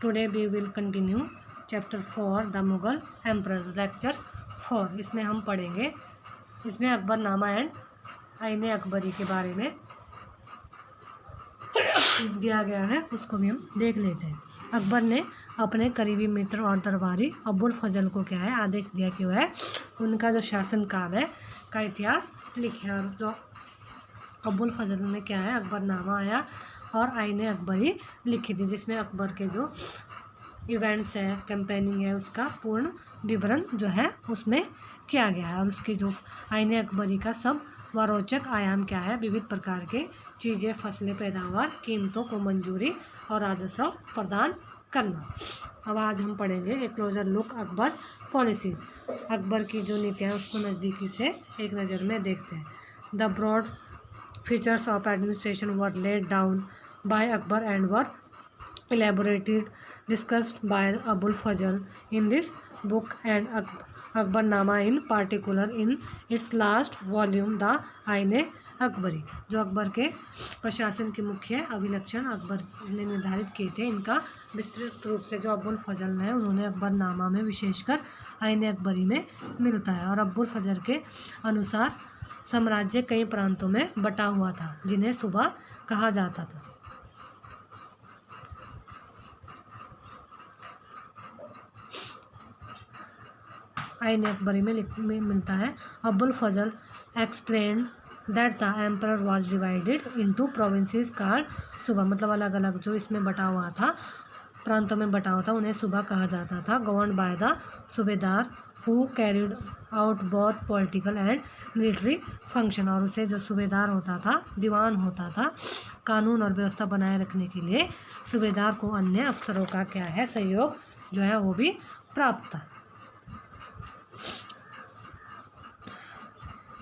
Today we will continue chapter 4 the Mughal emperors lecture 4। इसमें हम पढ़ेंगे, इसमें अकबरनामा एंड आईने अकबरी के बारे में दिया गया है, उसको भी हम देख लेते हैं। अकबर ने अपने करीबी मित्र और दरबारी अबुल फजल को क्या है आदेश दिया कि वह उनका जो शासनकाल है का इतिहास लिखे। और जो अबुल फजल ने क्या है अकबरनामा आया और आईने अकबरी लिखी थी, जिसमें अकबर के जो इवेंट्स है, कैंपेनिंग है, उसका पूर्ण विवरण जो है उसमें किया गया है। और उसकी जो आईने अकबरी का सब व रोचक आयाम क्या है, विविध प्रकार के चीज़ें, फसलें, पैदावार, कीमतों को मंजूरी और राजस्व प्रदान करना। अब आज हम पढ़ेंगे A closure look Akbar policies. Akbar की जो नीतियाँ उसको नज़दीकी से एक नज़र में देखते हैं। The broad features of administration were laid down by Akbar and were elaborated discussed by Abul Fazl in this book and Akbarnama in particular in its last volume the आईने अकबरी। जो अकबर के प्रशासन के मुख्य अभिलक्षण अकबर ने निर्धारित किए थे, इनका विस्तृत रूप से जो अबुल फजल है उन्होंने अकबरनामा में विशेषकर आईने अकबरी में मिलता है। और अबुल फजल के अनुसार साम्राज्य कई प्रांतों में बटा हुआ था जिन्हें सूबा कहा जाता था। आईने अकबरी में मिलता है। Abul Fazal explained that the emperor was divided into provinces called suba, मतलब अलग अलग जो इसमें बटा हुआ था, प्रांतों में बटा हुआ था, उन्हें सूबा कहा जाता था। गवर्न बाय द सूबेदार who carried out both political and military function, और उसे जो सूबेदार होता था, दीवान होता था, कानून और व्यवस्था बनाए रखने के लिए सूबेदार को अन्य अफसरों का क्या है सहयोग जो है वो भी प्राप्त था।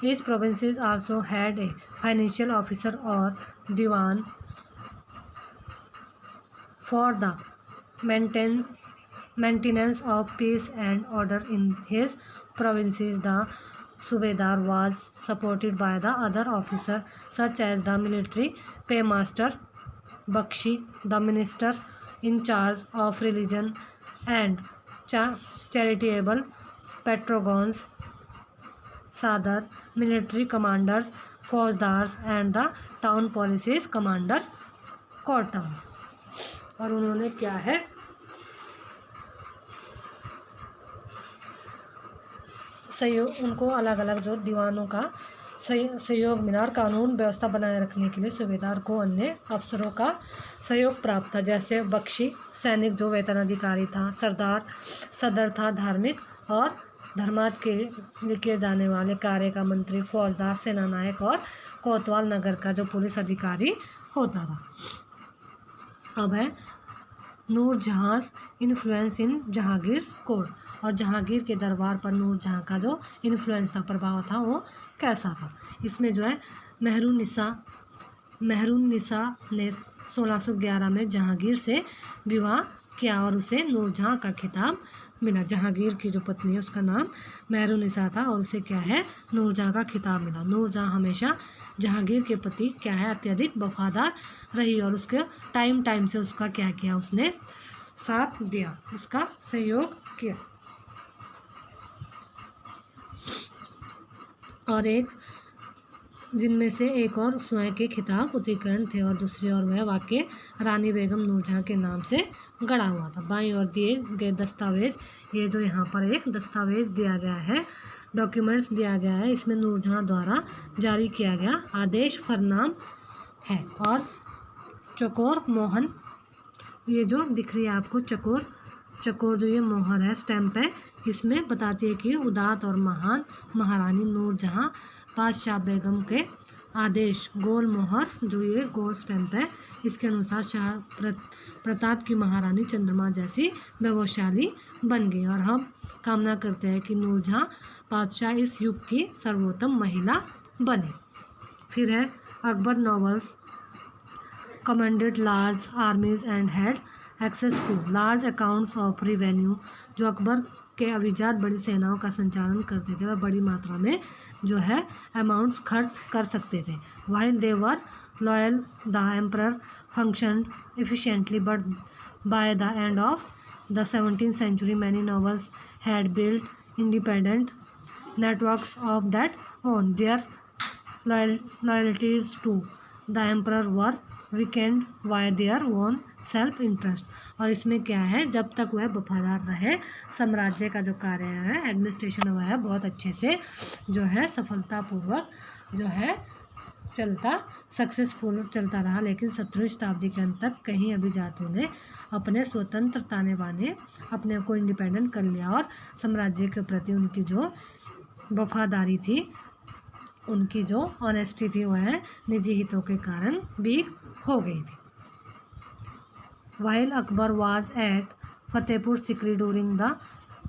Each provinces also had a financial officer or diwan for the maintenance of peace and order in his provinces. The Subedar was supported by the other officers such as the military paymaster, Bakshi, the minister in charge of religion and charitable patrons, sadr, military commanders, faujdars and the town policies commander कॉर्टन। और उन्होंने क्या है सहयोग, उनको अलग अलग जो दीवानों का सहयोग मिला और कानून व्यवस्था बनाए रखने के लिए सूबेदार को अन्य अफसरों का सहयोग प्राप्त था, जैसे बख्शी सैनिक जो वेतन अधिकारी था, सरदार सदर था धार्मिक और धर्मार्थ के लिए किए जाने वाले कार्य का मंत्री, फौजदार, सेनानायक और कोतवाल नगर का जो पुलिस अधिकारी होता था। अब है Nurjahan influence in Jahangir court, और जहांगीर के दरबार पर नूरजहां का जो इन्फ्लुएंस था, प्रभाव था, वो कैसा था। इसमें जो है मेहरुन्निसा ने 1611 में जहांगीर से विवाह किया और उसे नूरजहां का खिताब मिला। जहांगीर की जो पत्नी है उसका नाम मेहरुन्निसा था और उसे क्या है नूरजहां का खिताब मिला। नूरजहां हमेशा जहांगीर के प्रति क्या है अत्यधिक वफादार रही और उसके टाइम से उसका क्या किया, उसने साथ दिया, उसका सहयोग किया। और एक जिनमें से एक और स्वयं के खिताब उत्तीर्ण थे और दूसरी ओर वह वाक्य रानी बेगम नूरजहां के नाम से गढ़ा हुआ था। बाईं ओर दिए गए दस्तावेज, ये जो यहाँ पर एक दस्तावेज दिया गया है, डॉक्यूमेंट्स दिया गया है, इसमें नूरजहां द्वारा जारी किया गया आदेश फरनाम है। और चकोर मोहन, ये जो दिख रही है आपको चकोर जो ये मोहर है, स्टैंप है, इसमें बताती है कि उदात और महान महारानी नूरजहां बादशाह बेगम के आदेश गोल मोहर, जो ये गोल स्टैंप है, इसके अनुसार शाह प्रताप की महारानी चंद्रमा जैसी वैभवशाली बन गई। और हम कामना करते हैं कि नूरजहां बादशाह इस युग की सर्वोत्तम महिला बने। फिर है Akbar nobles commanded large armies and had access to large accounts of revenue, जो अकबर के अभिजात बड़ी सेनाओं का संचालन करते थे, वह बड़ी मात्रा में जो है अमाउंट्स खर्च कर सकते थे। While they were loyal the emperor functioned efficiently but By the end of the 17th century, many nobles had built independent networks of that own. Their loyalties to the emperor were weakened by their own self interest. और इसमें क्या है, जब तक वह वफादार रहे साम्राज्य का जो कार्य है एडमिनिस्ट्रेशन वह है बहुत अच्छे से जो है सफलतापूर्वक जो है चलता सक्सेसफुल चलता रहा। लेकिन 17वीं शताब्दी के अंत तक कहीं अभिजातों ने अपने स्वतंत्र ताने बाने अपने को इंडिपेंडेंट कर लिया और साम्राज्य के प्रति उनकी जो वफादारी थी, उनकी जो ऑनेस्टी थी वह निजी हितों के कारण वीक हो गई थी। While Akbar was at Fatehpur Sikri during the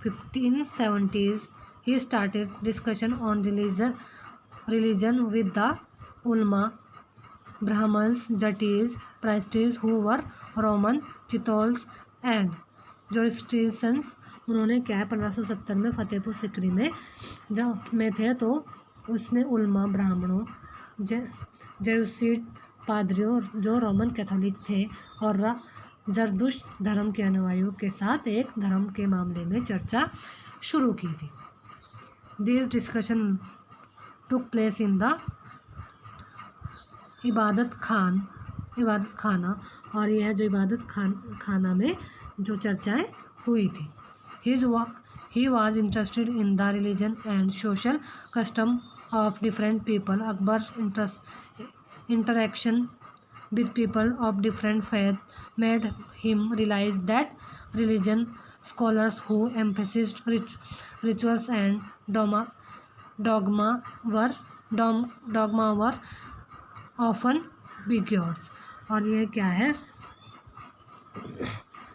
1570s, he started discussion on religion with the ulama, Brahmins, Jatis, priests who were Roman, Chitols and Zoroastrians। उन्होंने क्या है 1570 में फतेहपुर सिकरी में जब में थे तो उसने उलमा, ब्राह्मणों, जेsuit पादरियों जो रोमन कैथोलिक थे और जरदुश धर्म के अनुयायियों के साथ एक धर्म के मामले में चर्चा शुरू की थी। This discussion took place in the इबादत खाना, और यह जो इबादत खाना में जो चर्चाएं हुई थी। He was interested in the religion and social custom of different people. Akbar interaction with people of different faith made him realize that religion scholars who emphasized rituals and dogma were often bigots। और ये क्या है,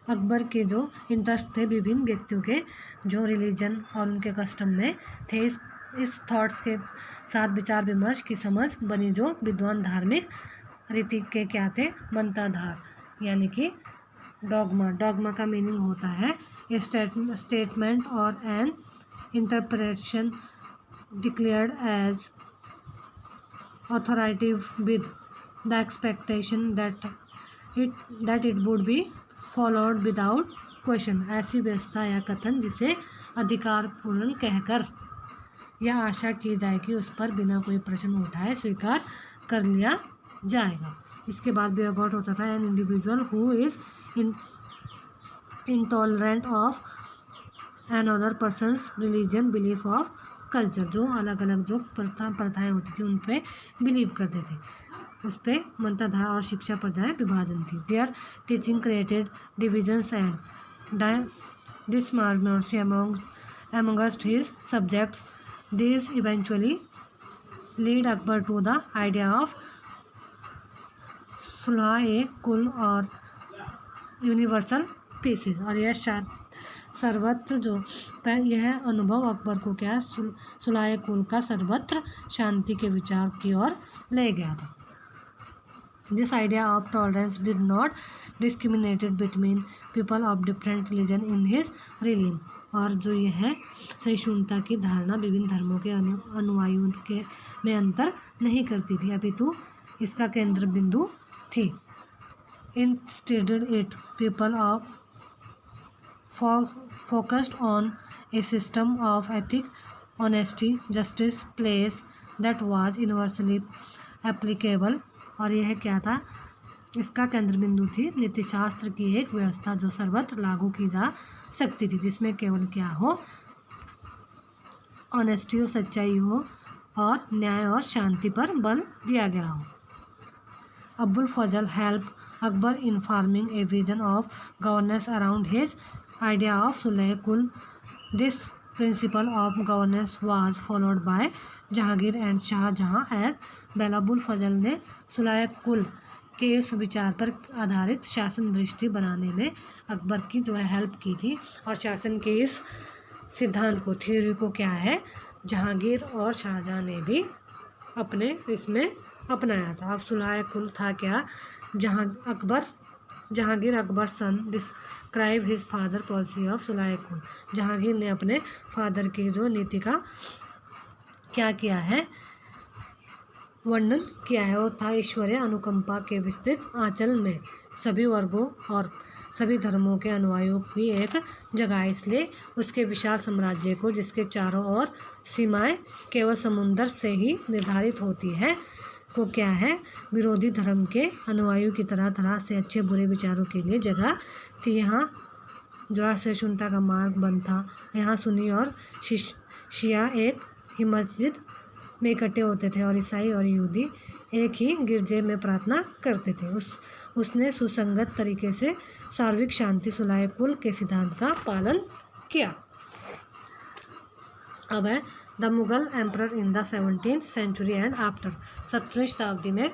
अकबर के जो interest थे विभिन्न व्यक्तियों के जो रिलीजन और उनके कस्टम में थे, इस थॉट्स के साथ विचार विमर्श की समझ बनी जो विद्वान धार्मिक रीति के क्या थे, मंताधार, यानी कि डॉगमा का मीनिंग होता है स्टेटमेंट और an interpretation declared as authoritative with the expectation that it would be followed without question. ऐसी व्यवस्था या कथन जिसे अधिकारपूर्ण कहकर यह आशा की जाए कि उस पर बिना कोई प्रश्न उठाए स्वीकार कर लिया जाएगा। इसके बाद बेअगॉट होता था an individual who is intolerant of an other persons religion belief of culture. जो अलग अलग जो प्रथाएं होती थी उन पे बिलीव करते थे, उस पर मंताधार और शिक्षा प्रथाएं विभाजन थी। There teaching created divisions and disharmony amongst his subjects. These eventually lead Akbar to the idea of सुलह ए कुल और यूनिवर्सल पीसेस। और यह सर्वत्र जो यह अनुभव अकबर को क्या सुलह ए कुल का सर्वत्र शांति के विचार की ओर ले गया था। This idea of tolerance did not discriminated between people of different religion in his realm. और जो यह है सहिष्णुता की धारणा विभिन्न धर्मों के अनुयायियों के में अंतर नहीं करती थी, अपितु इसका केंद्र बिंदु थी। Instead it people of focused on A system of ethic honesty justice place that was universally applicable. और यह क्या था, इसका केंद्र बिंदु थी नीतिशास्त्र की एक व्यवस्था जो सर्वत्र लागू की जा सकती थी, जिसमें केवल क्या हो, ऑनेस्टी हो, सच्चाई हो और न्याय और शांति पर बल दिया गया हो। Abul Fazal help Akbar in farming a vision of governance around his idea of sulh kul. This principle of governance was followed by Jahangir and Shahjahan as well. Abul Fazal ने सुलह कुल के इस विचार पर आधारित शासन दृष्टि बनाने में अकबर की जो है हेल्प की थी, और शासन के इस सिद्धांत को थ्योरी को क्या है जहांगीर और शाहजहां ने भी अपने इसमें अपनाया था। अब सुलह कुल था क्या, Jahangir Akbar son describe his father policy of sulh kul. Jahangir ने अपने फादर की जो नीति का क्या किया है, वर्णन किया है। वो था ईश्वरीय अनुकंपा के विस्तृत आंचल में सभी वर्गों और सभी धर्मों के अनुयायियों की एक जगह, इसलिए उसके विशाल साम्राज्य को, जिसके चारों ओर सीमाएं केवल समुद्र से ही निर्धारित होती है, को क्या है, विरोधी धर्म के अनुयायियों की तरह तरह से अच्छे बुरे विचारों के लिए जगह थी। यहाँ जो असहिष्णुता का मार्ग बंद था। यहाँ सुन्नी और शिया एक ही मस्जिद में इकट्ठे होते थे और ईसाई और यहूदी एक ही गिरजे में प्रार्थना करते थे। उसने सुसंगत तरीके से सार्वत्रिक शांति सुलह कुल के सिद्धांत का पालन किया। अब है the Mughal emperor in the 17th century and after. 17वीं शताब्दी में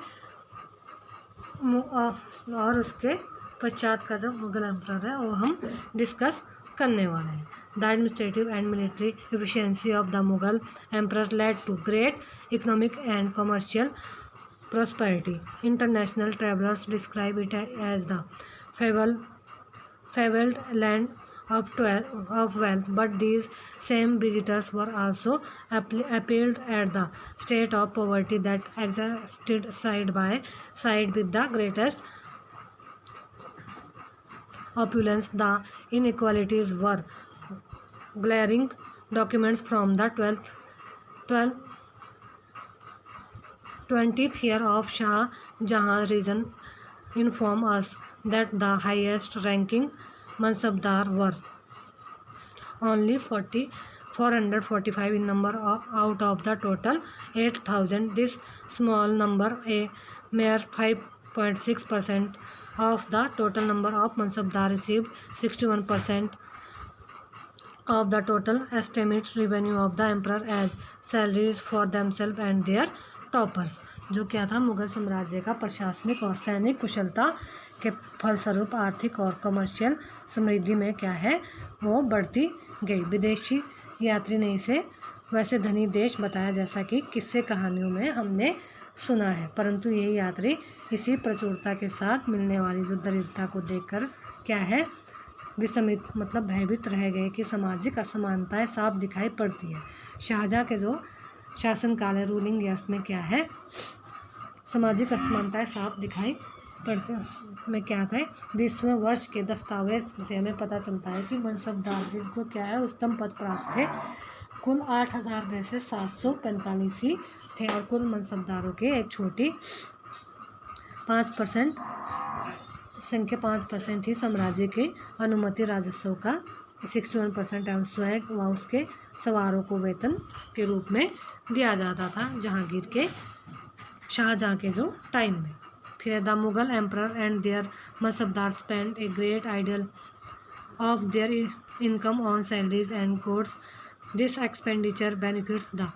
और उसके पश्चात का जो मुगल एम्परर है वो हम डिस्कस करने वाले हैं। The administrative and military efficiency of the Mughal emperor led to great economic and commercial prosperity. International travelers describe it as the fabled land of wealth, but these same visitors were also appalled at the state of poverty that existed side by side with the greatest opulence. The inequalities were glaring. Documents from the 20th year of Shah Jahan's reign inform us that the highest ranking mansabdar were only 445 in number out of the total 8,000. This small number, a mere 5.6% of the total number of mansabdar, received 61% of the total estimated revenue of the emperor as salaries for themselves and their toppers. जो क्या था, मुगल साम्राज्य का प्रशासनिक और सैनिक कुशलता के फलस्वरूप आर्थिक और कमर्शियल समृद्धि में क्या है वो बढ़ती गई। विदेशी यात्री ने इसे वैसे धनी देश बताया जैसा कि किस्से कहानियों में हमने सुना है, परंतु ये यात्री इसी प्रचुरता के साथ मिलने वाली जो दरिद्रता को देखकर क्या है विस्मित मतलब भयभीत रह गए कि सामाजिक असमानताएं साफ दिखाई पड़ती है। शाहजहाँ के जो शासनकाल है, रूलिंग ईयर्स में क्या है सामाजिक असमानताएं साफ दिखाई पड़ती में क्या था 20वें वर्ष के दस्तावेज से हमें पता चलता है कि मनसबदार जिनको क्या है उत्तम पद प्राप्त थे कुल 8,000 में से 745 ही थे और कुल मनसबदारों के एक छोटी 5% संख्या 5% ही साम्राज्य के अनुमति राजस्व का 61% एवं स्वयं व उसके सवारों को वेतन के रूप में दिया जाता था जहांगीर के शाहजहाँ के जो टाइम में। फिर the Mughal emperor and their mansabdar spend a great ideal of their income on salaries and goods. This expenditure benefits the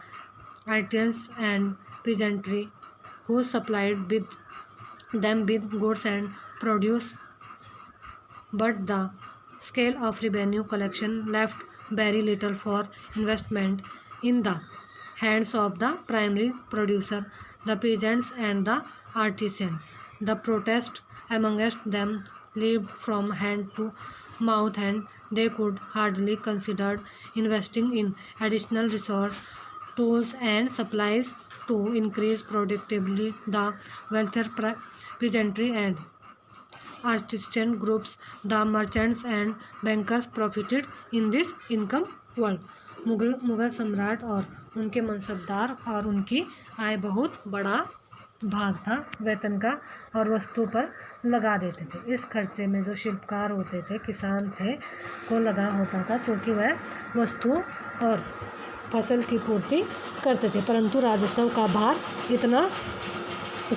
artisans and peasantry who supplied them with goods and produce, but the scale of revenue collection left very little for investment in the hands of the primary producer, the peasants and the artisan. The protest amongst them lived from hand to mouth, and they could hardly consider investing in additional resource, tools and supplies to increase productivity. The wealthier peasantry and artisan groups, the merchants and bankers profited in this income world. Mughal सम्राट और उनके मनसबदार और उनकी आय बहुत बड़ा भाग था वेतन का और वस्तु पर लगा देते थे। इस खर्चे में जो शिल्पकार होते थे, किसान थे, को लगा होता था क्योंकि वह वस्तुओं और फसल की पूर्ति करते थे, परंतु राजस्व का भार इतना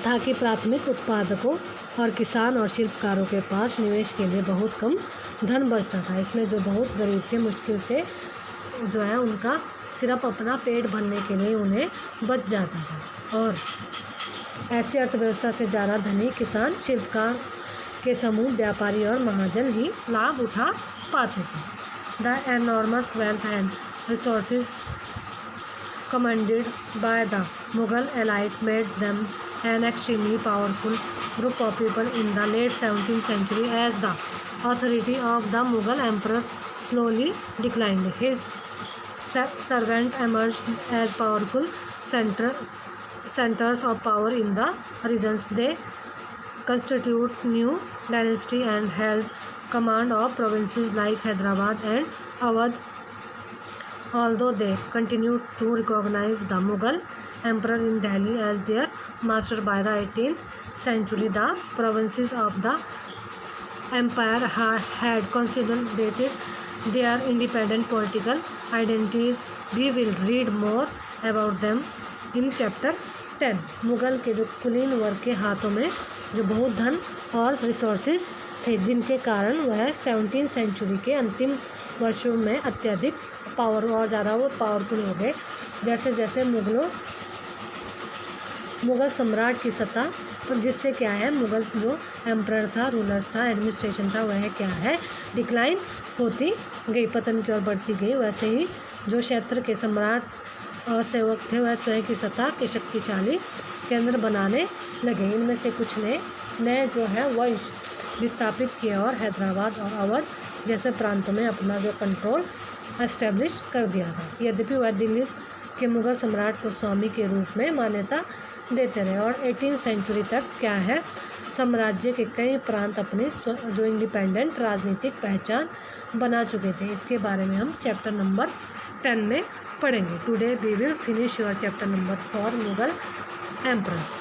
था कि प्राथमिक उत्पादकों और किसान और शिल्पकारों के पास निवेश के लिए बहुत कम धन बचता था। इसमें जो बहुत गरीब थे, मुश्किल से जो है उनका सिर्फ अपना पेट भरने के लिए उन्हें बच जाता था और ऐसी अर्थव्यवस्था से ज़्यादा धनी किसान, शिल्पकार के समूह, व्यापारी और महाजन ही लाभ उठा पाते थे। The enormous wealth and resources commanded by the Mughal elite made them an extremely powerful group of people in the late 17th century. As the authority of the Mughal emperor slowly declined, his servants emerged as powerful centers of power in the regions. They constitute new dynasty and held command of provinces like Hyderabad and Awadh, although they continued to recognize the Mughal emperor in Delhi as their master by the 18th century. The provinces of the empire had consolidated their independent political identities. We will read more about them in chapter 10. Mughal के जो कुलीन वर्ग के हाथों में जो बहुत धन और रिसोर्सेज थे, जिनके कारण वह 17वीं सेंचुरी के अंतिम वर्षों में अत्यधिक पावर और ज़्यादा वो पावरफुल हो गए। जैसे जैसे मुग़ल सम्राट की सत्ता पर, जिससे क्या है, मुग़ल जो एम्परर था, रूलर्स था, एडमिनिस्ट्रेशन था, वह क्या है, डिक्लाइन होती गई, पतन की ओर बढ़ती गई। वैसे ही जो क्षेत्र के सम्राट और सेवक थे, वह स्वयं की सत्ता के शक्तिशाली केंद्र बनाने लगे। इनमें से कुछ ने नए जो है वंश विस्थापित किए और हैदराबाद और अवध जैसे प्रांतों में अपना जो कंट्रोल एस्टेब्लिश कर दिया था। यद्यपि वह दिल्ली के मुग़ल सम्राट को स्वामी के रूप में मान्यता देते रहे और 18वीं सेंचुरी तक क्या है, साम्राज्य के कई प्रांत अपनी जो इंडिपेंडेंट राजनीतिक पहचान बना चुके थे। इसके बारे में हम चैप्टर नंबर 10 में पढ़ेंगे। Today we will finish your chapter number 4 Mughal emperor.